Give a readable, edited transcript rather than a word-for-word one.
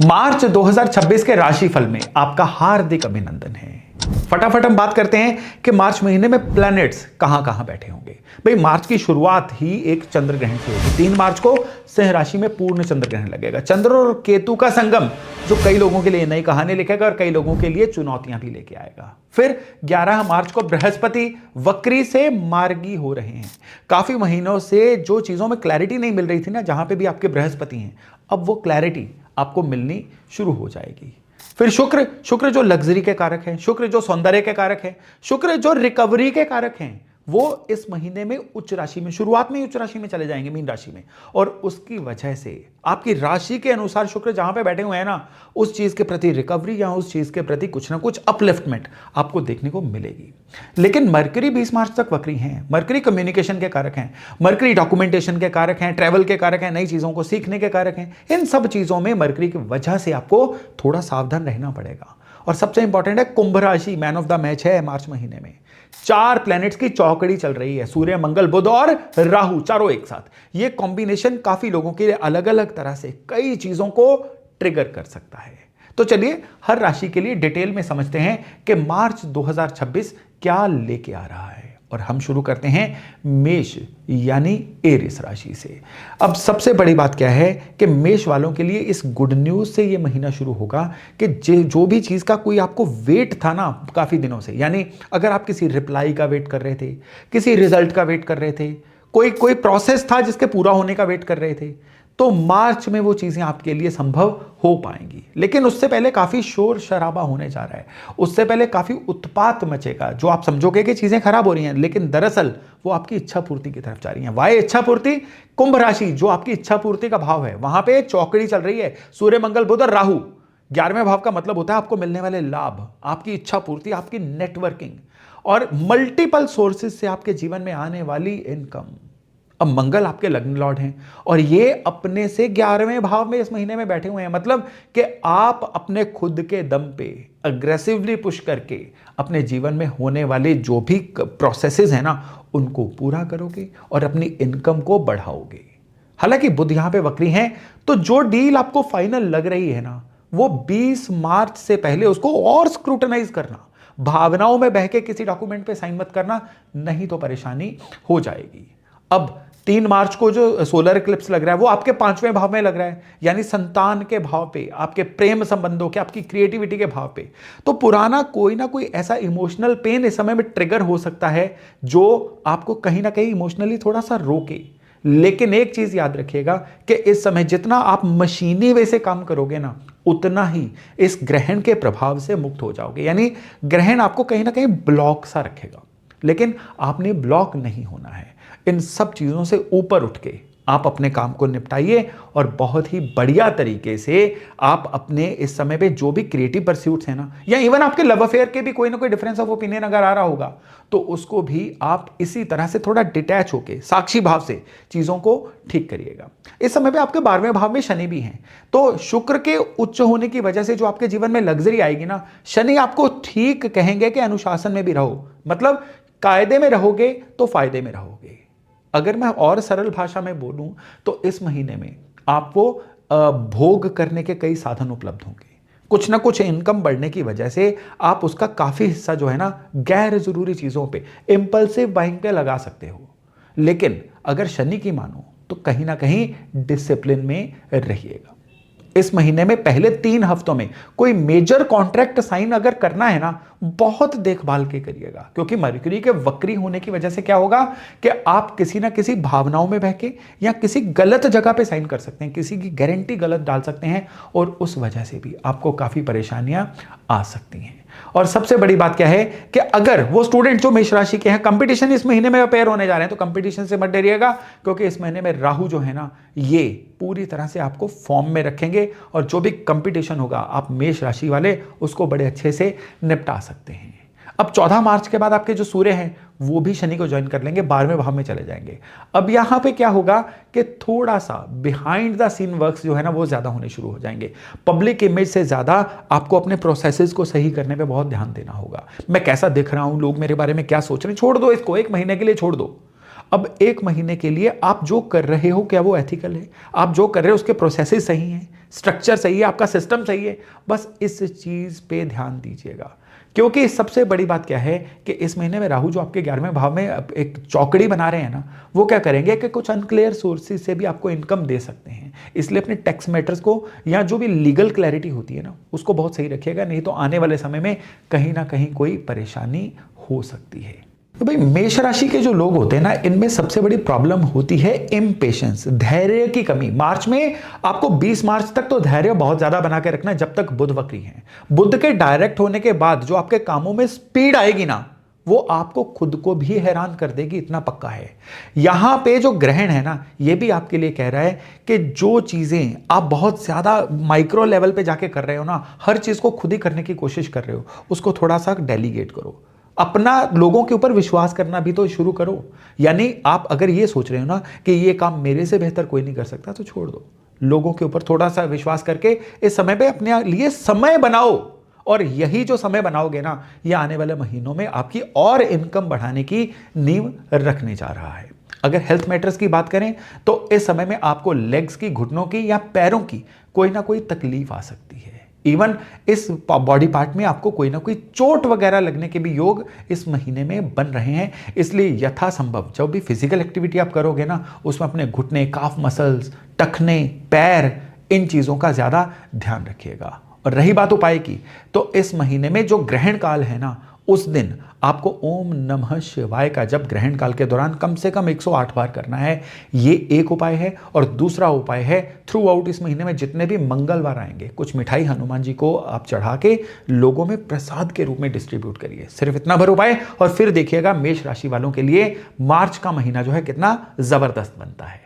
मार्च 2026 के राशिफल में आपका हार्दिक अभिनंदन है। फटाफट हम बात करते हैं कि मार्च महीने में प्लैनेट्स कहां कहां बैठे होंगे। भाई मार्च की शुरुआत ही एक चंद्र ग्रहण से होगी। 3 मार्च को सिंह राशि में पूर्ण चंद्र ग्रहण लगेगा। चंद्र और केतु का संगम जो कई लोगों के लिए नई कहानी लिखेगा और कई लोगों के लिए चुनौतियां भी लेके आएगा। फिर 11 मार्च को बृहस्पति वक्री से मार्गी हो रहे हैं। काफी महीनों से जो चीजों में क्लैरिटी नहीं मिल रही थी ना, जहां पे भी आपके बृहस्पति हैं, अब वो क्लैरिटी आपको मिलनी शुरू हो जाएगी। फिर शुक्र जो लग्जरी के कारक हैं, शुक्र जो सौंदर्य के कारक हैं, शुक्र जो रिकवरी के कारक हैं, वो इस महीने में उच्च राशि में, शुरुआत में ही उच्च राशि में चले जाएंगे, मीन राशि में। और उसकी वजह से आपकी राशि के अनुसार शुक्र जहां पे बैठे हुए हैं ना, उस चीज के प्रति रिकवरी या उस चीज के प्रति कुछ ना कुछ अपलिफ्टमेंट आपको देखने को मिलेगी। लेकिन मरकरी 20 मार्च तक वक्री हैं। मरकरी कम्युनिकेशन के कारक हैं, मरकरी डॉक्यूमेंटेशन के कारक हैं, ट्रैवल के कारक हैं, नई चीजों को सीखने के कारक हैं। इन सब चीजों में मरकरी की वजह से आपको थोड़ा सावधान रहना पड़ेगा। और सबसे इंपॉर्टेंट है, कुंभ राशि मैन ऑफ द मैच है मार्च महीने में। 4 प्लैनेट्स की चौकड़ी चल रही है, सूर्य, मंगल, बुध और राहु, चारों एक साथ। ये कॉम्बिनेशन काफी लोगों के लिए अलग अलग तरह से कई चीजों को ट्रिगर कर सकता है। तो चलिए हर राशि के लिए डिटेल में समझते हैं कि मार्च 2026 क्या लेके आ रहा है। और हम शुरू करते हैं मेष यानी एरिस राशि से। अब सबसे बड़ी बात क्या है कि मेष वालों के लिए इस गुड न्यूज से ये महीना शुरू होगा कि जो भी चीज का कोई आपको वेट था ना काफी दिनों से, यानी अगर आप किसी रिप्लाई का वेट कर रहे थे, किसी रिजल्ट का वेट कर रहे थे, कोई प्रोसेस था जिसके पूरा होने का वेट कर रहे थे, तो मार्च में वो चीजें आपके लिए संभव हो पाएंगी। लेकिन उससे पहले काफी शोर शराबा होने जा रहा है, उससे पहले काफी उत्पात मचेगा, जो आप समझोगे कि चीजें खराब हो रही हैं, लेकिन दरअसल वो आपकी इच्छा पूर्ति की तरफ जा रही हैं। वाय इच्छा पूर्ति, कुंभ राशि जो आपकी इच्छा पूर्ति का भाव है, वहां पे चौकड़ी चल रही है, सूर्य, मंगल, बुध और राहु। 11वें भाव का मतलब होता है आपको मिलने वाले लाभ, आपकी इच्छा पूर्ति, आपकी नेटवर्किंग और मल्टीपल सोर्सेज से आपके जीवन में आने वाली इनकम। अब मंगल आपके लग्न लॉर्ड हैं और ये अपने से 11वें भाव में इस महीने में बैठे हुए हैं। मतलब कि आप अपने खुद के दम पे अग्रेसिवली पुश करके अपने जीवन में होने वाले जो भी प्रोसेसेस हैं ना, उनको पूरा करोगे और अपनी इनकम को बढ़ाओगे। हालांकि बुध यहां पे वक्री हैं, तो जो डील आपको फाइनल लग रही है ना, वो 20 मार्च से पहले उसको और स्क्रूटनाइज करना, भावनाओं में बह के किसी डॉक्यूमेंट पे साइन मत करना, नहीं तो परेशानी हो जाएगी। अब 3 मार्च को जो सोलर इक्लिप्स लग रहा है वो आपके 5वें भाव में लग रहा है, यानी संतान के भाव पे, आपके प्रेम संबंधों के, आपकी क्रिएटिविटी के भाव पे। तो पुराना कोई ना कोई ऐसा इमोशनल पेन इस समय में ट्रिगर हो सकता है जो आपको कहीं ना कहीं इमोशनली थोड़ा सा रोके। लेकिन एक चीज याद रखिएगा कि इस समय जितना आप मशीनी वे से काम करोगे ना, उतना ही इस ग्रहण के प्रभाव से मुक्त हो जाओगे। यानी ग्रहण आपको कहीं ना कहीं ब्लॉक सा रखेगा, लेकिन आपने ब्लॉक नहीं होना है। इन सब चीजों से ऊपर उठ के आप अपने काम को निपटाइए और बहुत ही बढ़िया तरीके से आप अपने इस समय पे जो भी क्रिएटिव परस्यूट्स हैं ना, या इवन आपके लव अफेयर के भी कोई ना कोई डिफरेंस ऑफ ओपिनियन अगर आ रहा होगा, तो उसको भी आप इसी तरह से थोड़ा डिटैच होके साक्षी भाव से चीजों को ठीक करिएगा। इस समय पे आपके 12वें भाव में शनि भी हैं, तो शुक्र के उच्च होने की वजह से जो आपके जीवन में लग्जरी आएगी ना, शनि आपको ठीक कहेंगे कि अनुशासन में भी रहो, मतलब कायदे में रहोगे तो फायदे में रहोगे। अगर मैं और सरल भाषा में बोलूं तो इस महीने में आपको भोग करने के कई साधन उपलब्ध होंगे। कुछ ना कुछ इनकम बढ़ने की वजह से आप उसका काफी हिस्सा जो है ना, गैर जरूरी चीजों पे, इंपल्सिव बाइंग पे लगा सकते हो। लेकिन अगर शनि की मानो तो कहीं ना कहीं डिसिप्लिन में रहिएगा। इस महीने में पहले 3 हफ्तों में कोई मेजर कॉन्ट्रैक्ट साइन अगर करना है ना, बहुत देखभाल के करिएगा, क्योंकि मरकरी के वक्री होने की वजह से क्या होगा कि आप किसी ना किसी भावनाओं में बहके या किसी गलत जगह पे साइन कर सकते हैं, किसी की गारंटी गलत डाल सकते हैं और उस वजह से भी आपको काफी परेशानियां आ सकती हैं। और सबसे बड़ी बात क्या है कि अगर वो स्टूडेंट जो मेष राशि के हैं, कंपटीशन इस महीने में अपेयर होने जा रहे हैं, तो कंपटीशन से मत डरिएगा, क्योंकि इस महीने में राहु जो है ना, ये पूरी तरह से आपको फॉर्म में रखेंगे और जो भी कंपटीशन होगा आप मेष राशि वाले उसको बड़े अच्छे से निपटा सकते हैं। अब 14 मार्च के बाद आपके जो सूर्य हैं वो भी शनि को ज्वाइन कर लेंगे, 12वें भाव में चले जाएंगे। अब यहां पे क्या होगा कि थोड़ा सा बिहाइंड द सीन वर्क्स जो है ना, वो ज्यादा होने शुरू हो जाएंगे। पब्लिक इमेज से ज्यादा आपको अपने प्रोसेसेस को सही करने पे बहुत ध्यान देना होगा। मैं कैसा दिख रहा हूं, लोग मेरे बारे में क्या सोच रहे हैं, छोड़ दो इसको, 1 महीने के लिए छोड़ दो। अब एक महीने के लिए आप जो कर रहे हो क्या वो एथिकल है? आप जो कर रहे हो उसके प्रोसेसेस सही हैं, स्ट्रक्चर सही है, आपका सिस्टम सही है? बस इस चीज़ पे ध्यान दीजिएगा। क्योंकि सबसे बड़ी बात क्या है कि इस महीने में राहु जो आपके 11वें भाव में एक चौकड़ी बना रहे हैं ना, वो क्या करेंगे कि कुछ अनक्लियर सोर्सेज से भी आपको इनकम दे सकते हैं। इसलिए अपने टैक्स मैटर्स को या जो भी लीगल क्लैरिटी होती है ना, उसको बहुत सही रखिएगा, नहीं तो आने वाले समय में कहीं ना कहीं कोई परेशानी हो सकती है। तो भाई मेष राशि के जो लोग होते हैं ना, इनमें सबसे बड़ी प्रॉब्लम होती है इम्पेशेंस, धैर्य की कमी। मार्च में आपको 20 मार्च तक तो धैर्य बहुत ज्यादा बना के रखना है, जब तक बुध वक्री है। बुध के डायरेक्ट होने के बाद जो आपके कामों में स्पीड आएगी ना, वो आपको खुद को भी हैरान कर देगी, इतना पक्का है। यहां पे जो ग्रहण है ना, ये भी आपके लिए कह रहा है कि जो चीजें आप बहुत ज्यादा माइक्रो लेवल पे जाके कर रहे हो ना, हर चीज को खुद ही करने की कोशिश कर रहे हो, उसको थोड़ा सा डेलीगेट करो। अपना लोगों के ऊपर विश्वास करना भी तो शुरू करो। यानी आप अगर ये सोच रहे हो ना कि ये काम मेरे से बेहतर कोई नहीं कर सकता, तो छोड़ दो। लोगों के ऊपर थोड़ा सा विश्वास करके इस समय पे अपने लिए समय बनाओ, और यही जो समय बनाओगे ना, ये आने वाले महीनों में आपकी और इनकम बढ़ाने की नींव रखने जा रहा है। अगर हेल्थ मैटर्स की बात करें तो इस समय में आपको लेग्स की, घुटनों की या पैरों की कोई ना कोई तकलीफ आ सकती है। इवन इस बॉडी पार्ट में आपको कोई ना कोई चोट वगैरह लगने के भी योग इस महीने में बन रहे हैं। इसलिए यथासंभव जब भी फिजिकल एक्टिविटी आप करोगे ना, उसमें अपने घुटने, काफ मसल्स, टखने, पैर, इन चीज़ों का ज़्यादा ध्यान रखिएगा। और रही बात उपाय की, तो इस महीने में जो ग्रहण काल है ना, उस दिन आपको ओम नमः शिवाय का जब ग्रहण काल के दौरान कम से कम 108 बार करना है। ये एक उपाय है। और दूसरा उपाय है, थ्रू आउट इस महीने में जितने भी मंगलवार आएंगे, कुछ मिठाई हनुमान जी को आप चढ़ा के लोगों में प्रसाद के रूप में डिस्ट्रीब्यूट करिए। सिर्फ इतना भर उपाय, और फिर देखिएगा मेष राशि वालों के लिए मार्च का महीना जो है कितना जबरदस्त बनता है।